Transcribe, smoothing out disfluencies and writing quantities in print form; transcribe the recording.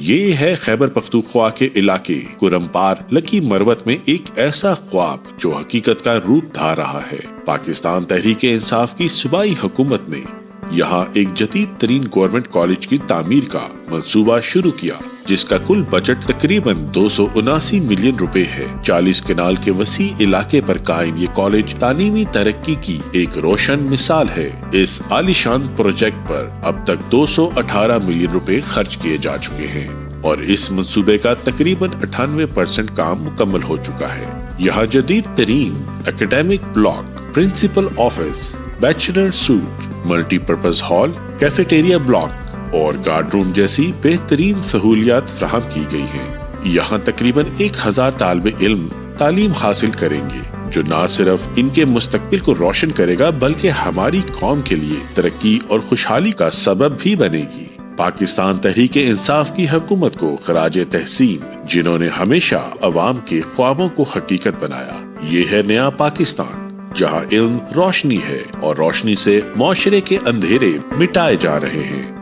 یہ ہے خیبر پختونخوا کے علاقے کرمپار لکی مروت میں ایک ایسا خواب جو حقیقت کا روپ دھار رہا ہے۔ پاکستان تحریک انصاف کی صوبائی حکومت نے یہاں ایک جدید ترین گورنمنٹ کالج کی تعمیر کا منصوبہ شروع کیا، جس کا کل بجٹ تقریباً 279 ملین روپے ہے۔ 40 کنال کے وسیع علاقے پر قائم یہ کالج تعلیمی ترقی کی ایک روشن مثال ہے۔ اس عالیشان پروجیکٹ پر اب تک 218 ملین روپے خرچ کیے جا چکے ہیں اور اس منصوبے کا تقریباً 98% کام مکمل ہو چکا ہے۔ یہاں جدید ترین academic block, principal office, bachelor suite, multi purpose hall, cafeteria block اور گارڈ روم جیسی بہترین سہولیات فراہم کی گئی ہیں۔ یہاں تقریباً 1000 طالب علم تعلیم حاصل کریں گے، جو نہ صرف ان کے مستقبل کو روشن کرے گا بلکہ ہماری قوم کے لیے ترقی اور خوشحالی کا سبب بھی بنے گی۔ پاکستان تحریک انصاف کی حکومت کو خراج تحسین، جنہوں نے ہمیشہ عوام کے خوابوں کو حقیقت بنایا۔ یہ ہے نیا پاکستان، جہاں علم روشنی ہے اور روشنی سے معاشرے کے اندھیرے مٹائے جا رہے ہیں۔